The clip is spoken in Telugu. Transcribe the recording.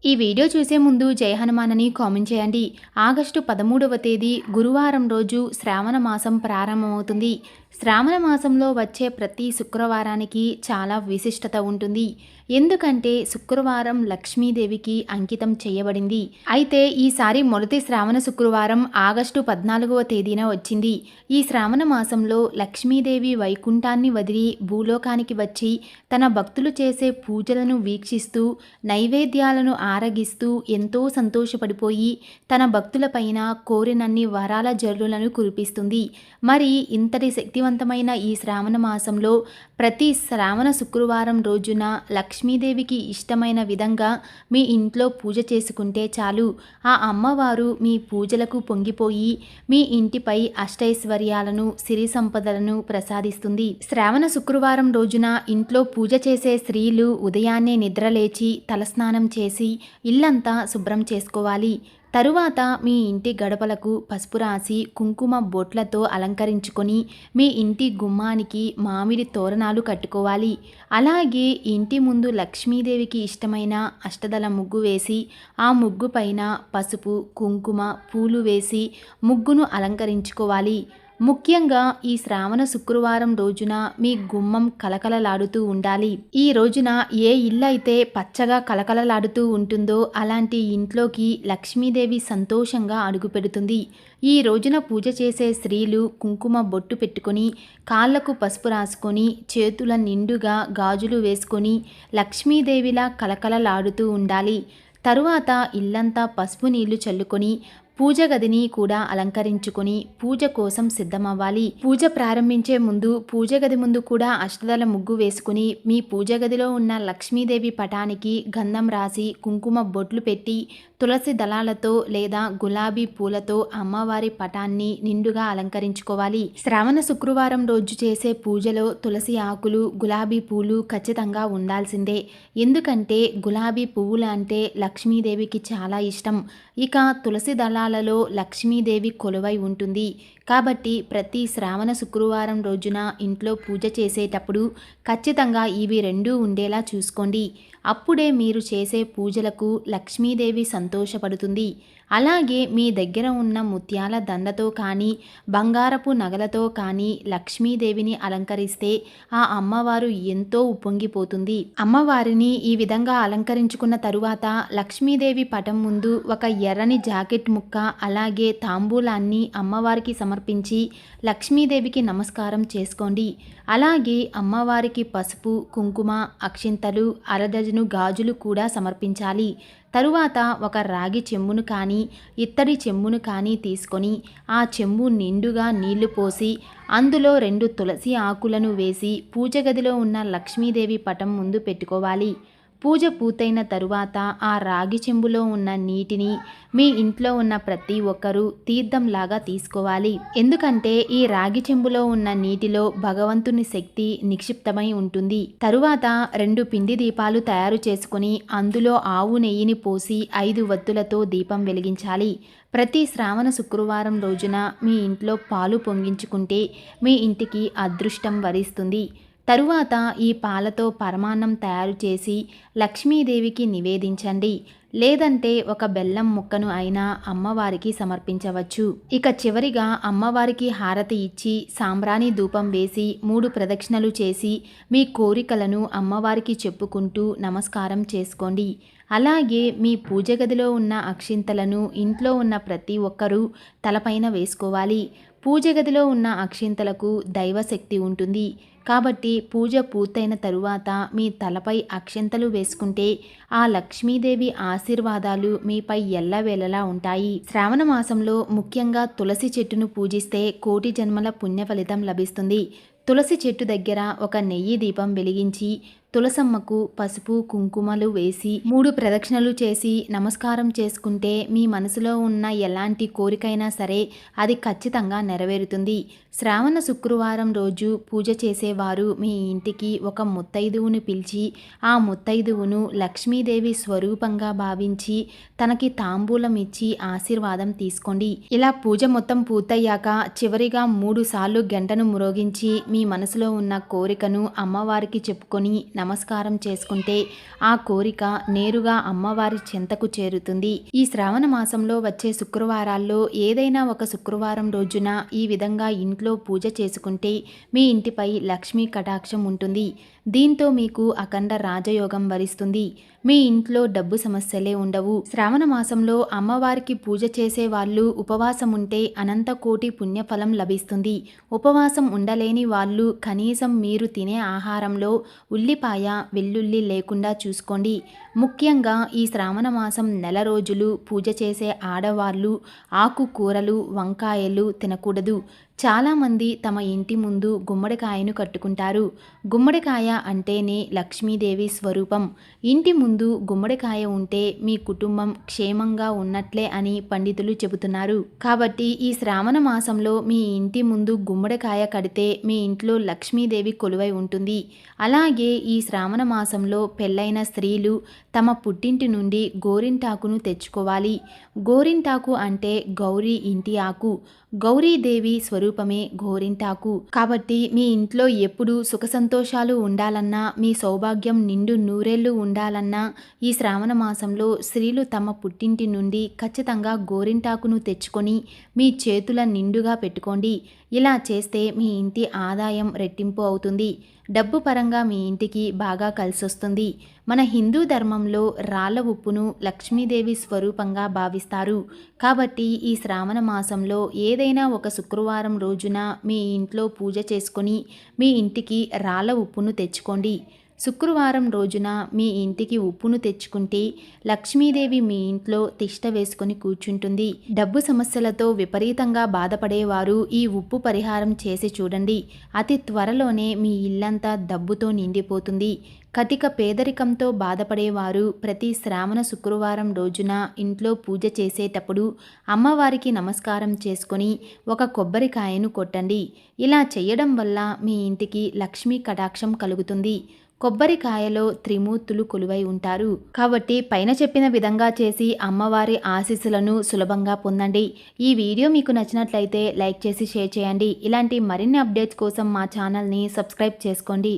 ఈ వీడియో చూసే ముందు జై హనుమాన్ అని కామెంట్ చేయండి. ఆగస్టు 13వ తేదీ గురువారం రోజు శ్రావణ మాసం ప్రారంభమవుతుంది. శ్రావణ మాసంలో వచ్చే ప్రతి శుక్రవారానికి చాలా విశిష్టత ఉంటుంది. ఎందుకంటే శుక్రవారం లక్ష్మీదేవికి అంకితం చేయబడింది. అయితే ఈసారి మొదటి శ్రావణ శుక్రవారం ఆగస్టు 14వ తేదీన వచ్చింది. ఈ శ్రావణ మాసంలో లక్ష్మీదేవి వైకుంఠాన్ని వదిలి భూలోకానికి వచ్చి తన భక్తులు చేసే పూజలను వీక్షిస్తూ నైవేద్యాలను ఆరగిస్తూ ఎంతో సంతోషపడిపోయి తన భక్తులపైన కోరినన్ని వరాల జల్లులను కురిపిస్తుంది. మరి ఇంతటి శక్తివంతమైన ఈ శ్రావణ మాసంలో ప్రతి శ్రావణ శుక్రవారం రోజున లక్ష్మీదేవికి ఇష్టమైన విధంగా మీ ఇంట్లో పూజ చేసుకుంటే చాలు, ఆ అమ్మవారు మీ పూజలకు పొంగిపోయి మీ ఇంటిపై అష్టైశ్వర్యాలను సిరి సంపదలను ప్రసాదిస్తుంది. శ్రావణ శుక్రవారం రోజున ఇంట్లో పూజ చేసే స్త్రీలు ఉదయాన్నే నిద్రలేచి తలస్నానం చేసి ఇల్లంతా శుభ్రం చేసుకోవాలి. తరువాత మీ ఇంటి గడపలకు పసుపు రాసి కుంకుమ బొట్లతో అలంకరించుకొని మీ ఇంటి గుమ్మానికి మామిడి తోరణాలు కట్టుకోవాలి. అలాగే ఇంటి ముందు లక్ష్మీదేవికి ఇష్టమైన అష్టదళ ముగ్గు వేసి ఆ ముగ్గు పైన పసుపు కుంకుమ పూలు వేసి ముగ్గును అలంకరించుకోవాలి. ముఖ్యంగా ఈ శ్రావణ శుక్రవారం రోజున మీ గుమ్మం కలకలలాడుతూ ఉండాలి. ఈ రోజున ఏ ఇల్లు అయితే పచ్చగా కలకలలాడుతూ ఉంటుందో అలాంటి ఇంట్లోకి లక్ష్మీదేవి సంతోషంగా అడుగుపెడుతుంది. ఈ రోజున పూజ చేసే స్త్రీలు కుంకుమ బొట్టు పెట్టుకొని కాళ్లకు పసుపు రాసుకొని చేతుల నిండుగా గాజులు వేసుకొని లక్ష్మీదేవిలా కలకలలాడుతూ ఉండాలి. తరువాత ఇల్లంతా పసుపు నీళ్లు చల్లుకొని పూజ గదిని కూడా అలంకరించుకొని పూజ కోసం సిద్ధమవ్వాలి. పూజ ప్రారంభించే ముందు పూజ గది ముందు కూడా అష్టదళ ముగ్గు వేసుకుని మీ పూజ గదిలో ఉన్న లక్ష్మీదేవి పటానికి గంధం రాసి కుంకుమ బొట్లు పెట్టి తులసి దళాలతో లేదా గులాబీ పూలతో అమ్మవారి పటాన్ని నిండుగా అలంకరించుకోవాలి. శ్రావణ శుక్రవారం రోజు చేసే పూజలో తులసి ఆకులు గులాబీ పూలు ఖచ్చితంగా ఉండాల్సిందే. ఎందుకంటే గులాబీ పువ్వులు అంటే లక్ష్మీదేవికి చాలా ఇష్టం. ఇక తులసి దళాలలో లక్ష్మీదేవి కొలువై ఉంటుంది. కాబట్టి ప్రతి శ్రావణ శుక్రవారం రోజున ఇంట్లో పూజ చేసేటప్పుడు ఖచ్చితంగా ఇవి రెండూ ఉండేలా చూసుకోండి. అప్పుడే మీరు చేసే పూజలకు లక్ష్మీదేవి సంతోషపడుతుంది. అలాగే మీ దగ్గర ఉన్న ముత్యాల దండతో కానీ బంగారపు నగలతో కానీ లక్ష్మీదేవిని అలంకరిస్తే ఆ అమ్మవారు ఎంతో ఉప్పొంగిపోతుంది. అమ్మవారిని ఈ విధంగా అలంకరించుకున్న తరువాత లక్ష్మీదేవి పటం ముందు ఒక ఎర్రని జాకెట్ ముక్క అలాగే తాంబూలాన్ని అమ్మవారికి సమర్పించి లక్ష్మీదేవికి నమస్కారం చేసుకోండి. అలాగే అమ్మవారికి పసుపు కుంకుమ అక్షింతలు అరడజను గాజులు కూడా సమర్పించాలి. తరువాత ఒక రాగి చెంబును కానీ ఇత్తడి చెంబును కానీ తీసుకొని ఆ చెంబు నిండుగా నీళ్లు పోసి అందులో 2 తులసి ఆకులను వేసి పూజ గదిలో ఉన్న లక్ష్మీదేవి పటం ముందు పెట్టుకోవాలి. పూజ పూర్తయిన తరువాత ఆ రాగి చెంబులో ఉన్న నీటిని మీ ఇంట్లో ఉన్న ప్రతి ఒక్కరూ తీర్థంలాగా తీసుకోవాలి. ఎందుకంటే ఈ రాగి చెంబులో ఉన్న నీటిలో భగవంతుని శక్తి నిక్షిప్తమై ఉంటుంది. తరువాత 2 పిండి దీపాలు తయారు చేసుకుని అందులో ఆవు నెయ్యిని పోసి 5 వత్తులతో దీపం వెలిగించాలి. ప్రతి శ్రావణ శుక్రవారం రోజున మీ ఇంట్లో పాలు పొంగించుకుంటే మీ ఇంటికి అదృష్టం వరిస్తుంది. తరువాత ఈ పాలతో పరమాన్నం తయారు చేసి లక్ష్మీదేవికి నివేదించండి. లేదంటే ఒక బెల్లం ముక్కను అయినా అమ్మవారికి సమర్పించవచ్చు. ఇక చివరిగా అమ్మవారికి హారతి ఇచ్చి సాంబ్రాణి ధూపం వేసి 3 ప్రదక్షిణలు చేసి మీ కోరికలను అమ్మవారికి చెప్పుకుంటూ నమస్కారం చేసుకోండి. అలాగే మీ పూజ గదిలో ఉన్న అక్షింతలను ఇంట్లో ఉన్న ప్రతి ఒక్కరూ తలపైన వేసుకోవాలి. పూజ గదిలో ఉన్న అక్షింతలకు దైవశక్తి ఉంటుంది. కాబట్టి పూజ పూర్తయిన తరువాత మీ తలపై అక్షింతలు వేసుకుంటే ఆ లక్ష్మీదేవి ఆశీర్వాదాలు మీపై ఎల్లవేళలా ఉంటాయి. శ్రావణ మాసంలో ముఖ్యంగా తులసి చెట్టును పూజిస్తే కోటి జన్మల పుణ్య ఫలితం లభిస్తుంది. తులసి చెట్టు దగ్గర ఒక నెయ్యి దీపం వెలిగించి తులసమ్మకు పసుపు కుంకుమలు వేసి 3 ప్రదక్షిణలు చేసి నమస్కారం చేసుకుంటే మీ మనసులో ఉన్న ఎలాంటి కోరికైనా సరే అది ఖచ్చితంగా నెరవేరుతుంది. శ్రావణ శుక్రవారం రోజు పూజ చేసేవారు మీ ఇంటికి ఒక ముత్తైదువును పిలిచి ఆ ముత్తైదువును లక్ష్మీదేవి స్వరూపంగా భావించి తనకి తాంబూలం ఇచ్చి ఆశీర్వాదం తీసుకోండి. ఇలా పూజ మొత్తం పూర్తయ్యాక చివరిగా 3 సార్లు గంటను మ్రోగించి మీ మనసులో ఉన్న కోరికను అమ్మవారికి చెప్పుకొని నమస్కారం చేసుకుంటే ఆ కోరిక నేరుగా అమ్మవారి చెంతకు చేరుతుంది. ఈ శ్రావణ మాసంలో వచ్చే శుక్రవారాల్లో ఏదైనా ఒక శుక్రవారం రోజున ఈ విధంగా ఇంట్లో పూజ చేసుకుంటే మీ ఇంటిపై లక్ష్మీ కటాక్షం ఉంటుంది. దీంతో మీకు అఖండ రాజయోగం వరిస్తుంది. మీ ఇంట్లో డబ్బు సమస్యలే ఉండవు. శ్రావణ మాసంలో అమ్మవారికి పూజ చేసే వాళ్ళు ఉపవాసం ఉంటే అనంత కోటి పుణ్యఫలం లభిస్తుంది. ఉపవాసం ఉండలేని వాళ్ళు కనీసం మీరు తినే ఆహారంలో ఉల్లిపాయ, వెల్లుల్లి లేకుండా చూసుకోండి. ముఖ్యంగా ఈ శ్రావణ మాసం నెల రోజులు పూజ చేసే ఆడవాళ్ళు ఆకుకూరలు, వంకాయలు తినకూడదు. చాలామంది తమ ఇంటి ముందు గుమ్మడికాయను కట్టుకుంటారు. గుమ్మడికాయ అంటేనే లక్ష్మీదేవి స్వరూపం. ఇంటి ముందు గుమ్మడికాయ ఉంటే మీ కుటుంబం క్షేమంగా ఉన్నట్లే అని పండితులు చెబుతున్నారు. కాబట్టి ఈ శ్రావణ మాసంలో మీ ఇంటి ముందు గుమ్మడికాయ కడితే మీ ఇంట్లో లక్ష్మీదేవి కొలువై ఉంటుంది. అలాగే ఈ శ్రావణ మాసంలో పెళ్ళైన స్త్రీలు తమ పుట్టింటి నుండి గోరింటాకును తెచ్చుకోవాలి. గోరింటాకు అంటే గౌరీ ఇంటి ఆకు. గౌరీదేవి స్వరూపమే గోరింటాకు. కాబట్టి మీ ఇంట్లో ఎప్పుడు సుఖ సంతోషాలు ఉండాలన్నా, మీ సౌభాగ్యం నిండు నూరేళ్లు ఉండాలన్నా ఈ శ్రావణ మాసంలో స్త్రీలు తమ పుట్టింటి నుండి ఖచ్చితంగా గోరింటాకును తెచ్చుకొని మీ చేతుల నిండుగా పెట్టుకోండి. ఇలా చేస్తే మీ ఇంటి ఆదాయం రెట్టింపు అవుతుంది. డబ్బు పరంగా మీ ఇంటికి బాగా కలిసొస్తుంది. మన హిందూ ధర్మంలో రాళ్ల ఉప్పును లక్ష్మీదేవి స్వరూపంగా భావిస్తారు. కాబట్టి ఈ శ్రావణ మాసంలో ఏదైనా ఒక శుక్రవారం రోజున మీ ఇంట్లో పూజ చేసుకొని మీ ఇంటికి రాళ్ల ఉప్పును తెచ్చుకోండి. శుక్రవారం రోజున మీ ఇంటికి ఉప్పును తెచ్చుకుంటే లక్ష్మీదేవి మీ ఇంట్లో తిష్ట వేసుకొని కూర్చుంటుంది. డబ్బు సమస్యలతో విపరీతంగా బాధపడేవారు ఈ ఉప్పు పరిహారం చేసి చూడండి. అతి త్వరలోనే మీ ఇల్లంతా డబ్బుతో నిండిపోతుంది. కటిక పేదరికంతో బాధపడేవారు ప్రతి శ్రావణ శుక్రవారం రోజున ఇంట్లో పూజ చేసేటప్పుడు అమ్మవారికి నమస్కారం చేసుకొని ఒక కొబ్బరికాయను కొట్టండి. ఇలా చేయడం వల్ల మీ ఇంటికి లక్ష్మీ కటాక్షం కలుగుతుంది. కొబ్బరికాయలో త్రిమూర్తులు కొలువై ఉంటారు. కాబట్టి పైన చెప్పిన విధంగా చేసి అమ్మవారి ఆశీస్సులను సులభంగా పొందండి. ఈ వీడియో మీకు నచ్చినట్లయితే లైక్ చేసి షేర్ చేయండి. ఇలాంటి మరిన్ని అప్డేట్స్ కోసం మా ఛానల్ని సబ్స్క్రైబ్ చేసుకోండి.